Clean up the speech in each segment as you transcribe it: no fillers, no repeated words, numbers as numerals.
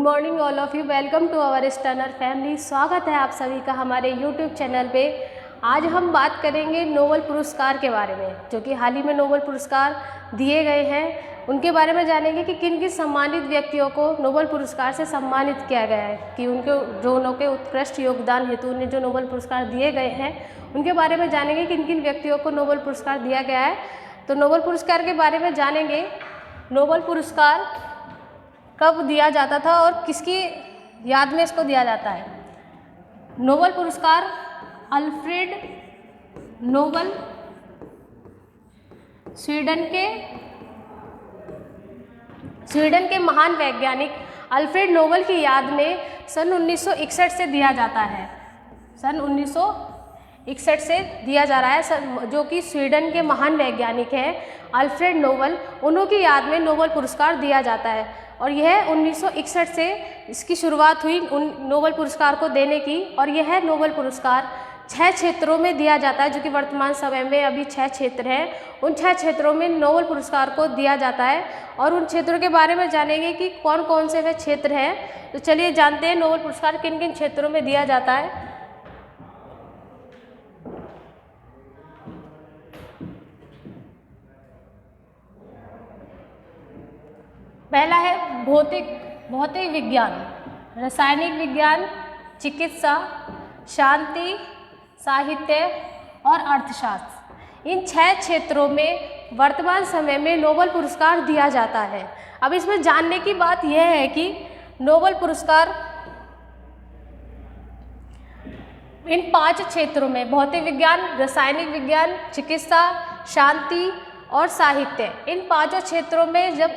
Morning all of you, welcome to our sterner family. स्वागत है आप सभी का हमारे यूट्यूब चैनल पे। आज हम बात करेंगे नोबेल पुरस्कार के बारे में, जो कि हाल ही में नोबेल पुरस्कार दिए गए हैं। उनके बारे में जानेंगे कि किन किन सम्मानित व्यक्तियों को नोबेल पुरस्कार से सम्मानित किया गया है, कि उनके उत्कृष्ट योगदान हेतु उन्हें जो नोबेल पुरस्कार दिए गए हैं उनके बारे में जानेंगे किन किन व्यक्तियों को नोबेल पुरस्कार दिया गया है। तो नोबेल पुरस्कार के बारे में जानेंगे। नोबेल पुरस्कार कब दिया जाता था और किसकी याद में इसको दिया जाता है। नोबेल पुरस्कार अल्फ्रेड नोबेल स्वीडन के महान वैज्ञानिक अल्फ्रेड नोबेल की याद में सन 1961 से दिया जाता है। सन 1961 से दिया जा रहा है, जो कि स्वीडन के महान वैज्ञानिक हैं अल्फ्रेड नोबेल, उन्हों की याद में नोबेल पुरस्कार दिया जाता है। और यह 1961 से इसकी शुरुआत हुई उन नोबेल पुरस्कार को देने की। और यह नोबेल पुरस्कार 6 क्षेत्रों में दिया जाता है, जो कि वर्तमान समय में अभी 6 क्षेत्र हैं। उन 6 क्षेत्रों में नोबेल पुरस्कार को दिया जाता है और उन क्षेत्रों के बारे में जानेंगे कि कौन कौन से वे क्षेत्र हैं। तो चलिए जानते हैं नोबेल पुरस्कार किन किन क्षेत्रों में दिया जाता है। पहला है भौतिक विज्ञान, रासायनिक विज्ञान, चिकित्सा, शांति, साहित्य और अर्थशास्त्र। इन 6 क्षेत्रों में वर्तमान समय में नोबेल पुरस्कार दिया जाता है। अब इसमें जानने की बात यह है कि नोबेल पुरस्कार इन 5 क्षेत्रों में भौतिक विज्ञान, रासायनिक विज्ञान, चिकित्सा, शांति और साहित्य, इन 5 क्षेत्रों में जब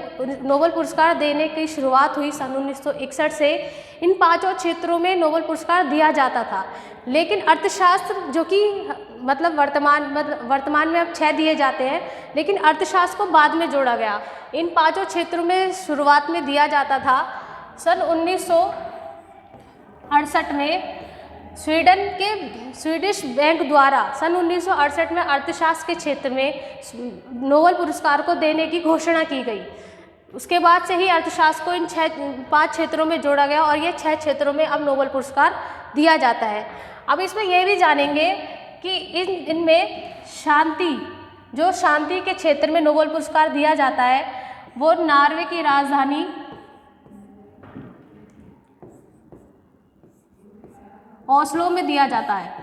नोबेल पुरस्कार देने की शुरुआत हुई सन 1961 से, इन 5 क्षेत्रों में नोबेल पुरस्कार दिया जाता था। लेकिन अर्थशास्त्र, जो कि वर्तमान में अब 6 दिए जाते हैं, लेकिन अर्थशास्त्र को बाद में जोड़ा गया। इन 5 क्षेत्रों में शुरुआत में दिया जाता था। सन 1968 में स्वीडिश बैंक द्वारा सन 1968 में अर्थशास्त्र के क्षेत्र में नोबेल पुरस्कार को देने की घोषणा की गई। उसके बाद से ही अर्थशास्त्र को इन 5 क्षेत्रों में जोड़ा गया और ये 6 क्षेत्रों में अब नोबेल पुरस्कार दिया जाता है। अब इसमें यह भी जानेंगे कि इनमें शांति के क्षेत्र में नोबेल पुरस्कार दिया जाता है, वो नॉर्वे की राजधानी ओस्लो में दिया जाता है।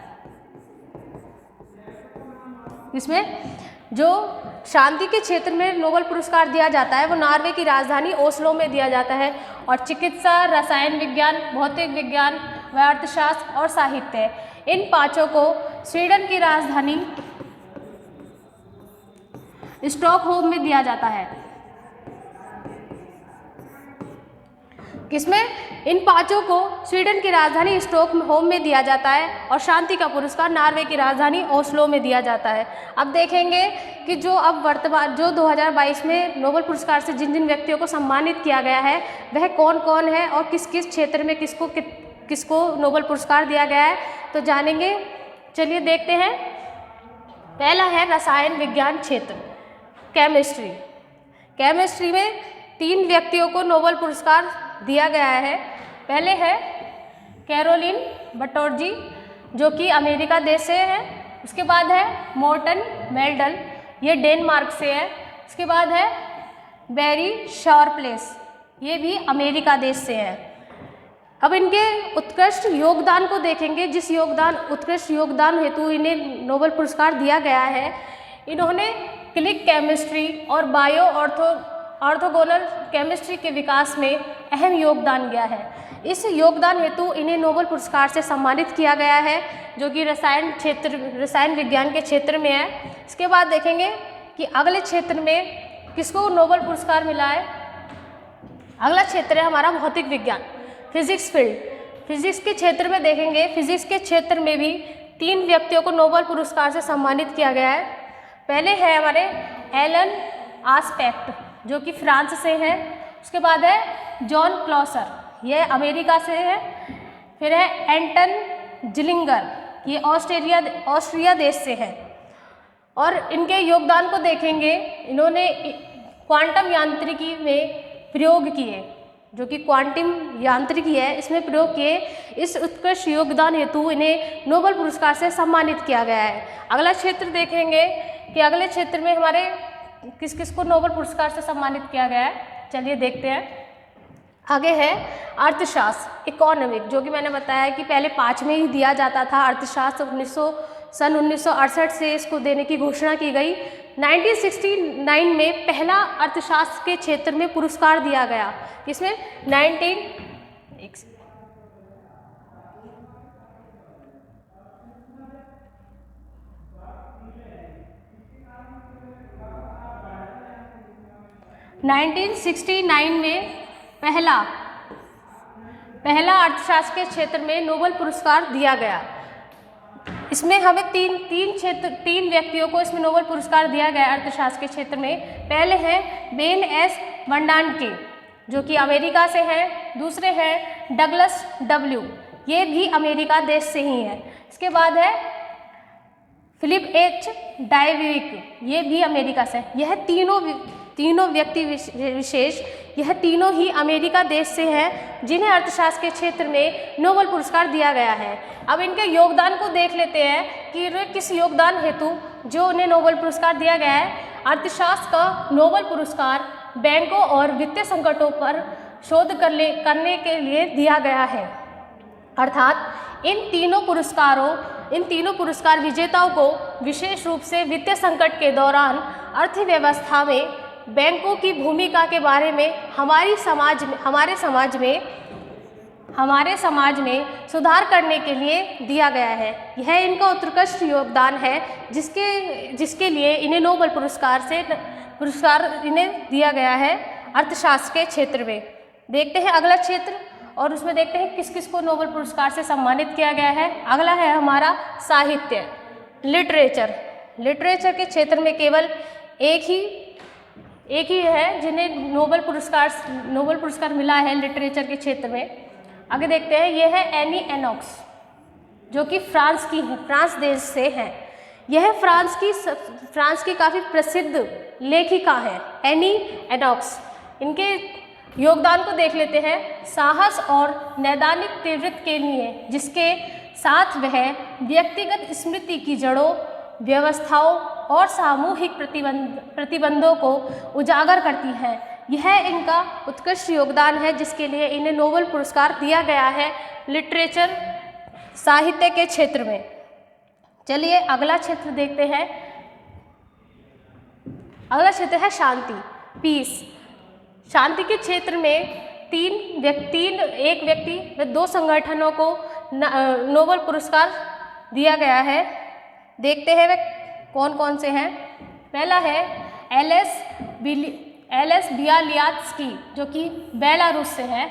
इसमें जो शांति के क्षेत्र में नोबेल पुरस्कार दिया जाता है वो नॉर्वे की राजधानी ओस्लो में दिया जाता है। और चिकित्सा, रसायन विज्ञान, भौतिक विज्ञान व अर्थशास्त्र और साहित्य, इन 5 को स्वीडन की राजधानी स्टॉकहोम में दिया जाता है। किसमें? इन 5 को स्वीडन की राजधानी स्टॉकहोम में दिया जाता है और शांति का पुरस्कार नॉर्वे की राजधानी ओस्लो में दिया जाता है। अब देखेंगे कि जो 2022 में नोबेल पुरस्कार से जिन जिन व्यक्तियों को सम्मानित किया गया है वह कौन कौन है और किस किस क्षेत्र में किसको नोबेल पुरस्कार दिया गया है, तो जानेंगे। चलिए देखते हैं। पहला है रसायन विज्ञान क्षेत्र, केमिस्ट्री में 3 व्यक्तियों को नोबेल पुरस्कार दिया गया है। पहले है कैरोलिन बटोर्जी, जो कि अमेरिका देश से है। उसके बाद है मोर्टन मेल्डल, ये डेनमार्क से है। उसके बाद है बेरी शॉर्प्लेस, ये भी अमेरिका देश से है। अब इनके उत्कृष्ट योगदान को देखेंगे, उत्कृष्ट योगदान हेतु इन्हें नोबेल पुरस्कार दिया गया है। इन्होंने क्लिक केमिस्ट्री और बायो ऑर्थोगोनल केमिस्ट्री के विकास में अहम योगदान दिया है। इस योगदान हेतु इन्हें नोबेल पुरस्कार से सम्मानित किया गया है, जो कि रसायन विज्ञान के क्षेत्र में है। इसके बाद देखेंगे कि अगले क्षेत्र में किसको नोबेल पुरस्कार मिला है। अगला क्षेत्र है हमारा भौतिक विज्ञान, फिजिक्स फील्ड। फिजिक्स के क्षेत्र में देखेंगे, फिजिक्स के क्षेत्र में भी 3 व्यक्तियों को नोबेल पुरस्कार से सम्मानित किया गया है। पहले है हमारे एलन आस्पेक्ट, जो कि फ्रांस से है। उसके बाद है जॉन क्लॉसर, ये अमेरिका से है। फिर है एंटन जिलिंगर, ये ऑस्ट्रिया देश से है। और इनके योगदान को देखेंगे, इन्होंने क्वांटम यांत्रिकी में प्रयोग किए। जो कि क्वांटम यांत्रिकी है, इसमें प्रयोग किए इस उत्कृष्ट योगदान हेतु इन्हें नोबेल पुरस्कार से सम्मानित किया गया है। अगला क्षेत्र देखेंगे कि अगले क्षेत्र में हमारे किस किस को नोबेल पुरस्कार से सम्मानित किया गया है। चलिए देखते हैं। आगे है अर्थशास्त्र, इकोनॉमिक, जो कि मैंने बताया है कि पहले 5 में ही दिया जाता था। अर्थशास्त्र सन 1968 से इसको देने की घोषणा की गई। 1969 में पहला अर्थशास्त्र के क्षेत्र में पुरस्कार दिया गया। इसमें 1969 में पहला अर्थशास्त्र के क्षेत्र में नोबेल पुरस्कार दिया गया। इसमें हमें तीन व्यक्तियों को इसमें नोबेल पुरस्कार दिया गया अर्थशास्त्र के क्षेत्र में। पहले हैं बेन एस बर्नांके, जो कि अमेरिका से हैं। दूसरे हैं डगलस डब्ल्यू, ये भी अमेरिका देश से ही हैं। इसके बाद है फिलिप एच डायविक, ये भी अमेरिका से। यह तीनों व्यक्ति विशेष, यह तीनों ही अमेरिका देश से हैं जिन्हें अर्थशास्त्र के क्षेत्र में नोबेल पुरस्कार दिया गया है। अब इनके योगदान को देख लेते हैं कि किस योगदान हेतु जो उन्हें नोबेल पुरस्कार दिया गया है। अर्थशास्त्र का नोबेल पुरस्कार बैंकों और वित्तीय संकटों पर शोध करने के लिए दिया गया है। अर्थात इन तीनों पुरस्कार विजेताओं को विशेष रूप से वित्तीय संकट के दौरान अर्थव्यवस्था में बैंकों की भूमिका के बारे में हमारे समाज में सुधार करने के लिए दिया गया है। यह इनका उत्कृष्ट योगदान है जिसके लिए इन्हें नोबेल पुरस्कार इन्हें दिया गया है अर्थशास्त्र के क्षेत्र में। देखते हैं अगला क्षेत्र और उसमें देखते हैं किस किस को नोबेल पुरस्कार से सम्मानित किया गया है। अगला है हमारा साहित्य, लिटरेचर के क्षेत्र में केवल एक ही है जिन्हें नोबेल पुरस्कार मिला है लिटरेचर के क्षेत्र में। आगे देखते हैं, ये है एनी एनॉक्स, जो कि फ्रांस देश से है। यह फ्रांस की काफ़ी प्रसिद्ध लेखिका है, एनी एनॉक्स। इनके योगदान को देख लेते हैं। साहस और नैदानिक तीव्रता के लिए जिसके साथ वह व्यक्तिगत स्मृति की जड़ों, व्यवस्थाओं और सामूहिक प्रतिबंधों को उजागर करती है, यह इनका उत्कृष्ट योगदान है जिसके लिए इन्हें नोबेल पुरस्कार दिया गया है लिटरेचर साहित्य के क्षेत्र में। चलिए अगला क्षेत्र देखते हैं। अगला क्षेत्र है शांति, पीस। शांति के क्षेत्र में एक व्यक्ति व 2 संगठनों को नोबेल पुरस्कार दिया गया है। देखते हैं वे कौन कौन से हैं। पहला है एलेस बियालियात्स्की, जो कि बेलारूस से है।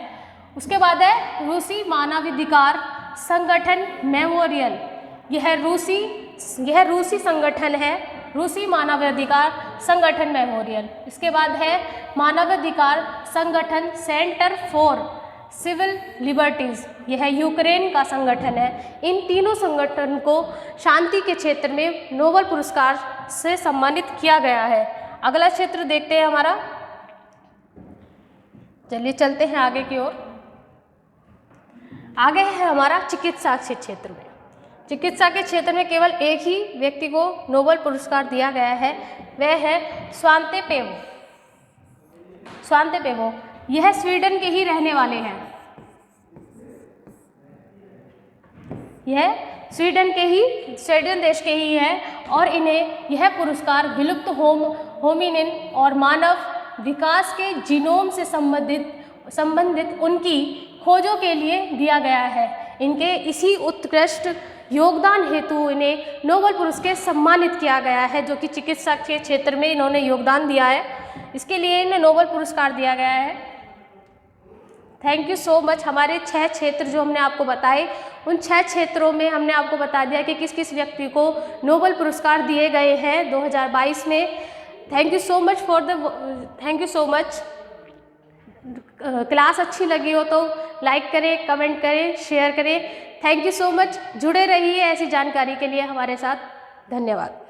उसके बाद है रूसी मानवाधिकार संगठन मेमोरियल, यह रूसी संगठन है, रूसी मानवाधिकार संगठन मेमोरियल। इसके बाद है मानवाधिकार संगठन सेंटर फॉर सिविल लिबर्टीज़, यह यूक्रेन का संगठन है। इन तीनों संगठन को शांति के क्षेत्र में नोबेल पुरस्कार से सम्मानित किया गया है। अगला क्षेत्र देखते हैं हमारा। चलिए चलते हैं आगे की ओर। आगे है हमारा चिकित्सा के क्षेत्र में। चिकित्सा के क्षेत्र में केवल एक ही व्यक्ति को नोबेल पुरस्कार दिया गया है, वह है स्वांते पेवो। यह स्वीडन के ही रहने वाले हैं। यह स्वीडन देश के ही हैं और इन्हें यह पुरस्कार विलुप्त होमिनिन और मानव विकास के जीनोम से संबंधित उनकी खोजों के लिए दिया गया है। इनके इसी उत्कृष्ट योगदान हेतु इन्हें नोबेल पुरस्कार से सम्मानित किया गया है, जो कि चिकित्सा के क्षेत्र में इन्होंने योगदान दिया है, इसके लिए इन्हें नोबेल पुरस्कार दिया गया है। Thank you so much. हमारे 6 क्षेत्र जो हमने आपको बताए, उन 6 क्षेत्रों में हमने आपको बता दिया कि किस किस व्यक्ति को नोबेल पुरस्कार दिए गए हैं 2022 में। Thank you so much. Class अच्छी लगी हो तो लाइक करें, कमेंट करें, शेयर करें। Thank you so much. जुड़े रहिए ऐसी जानकारी के लिए हमारे साथ। धन्यवाद।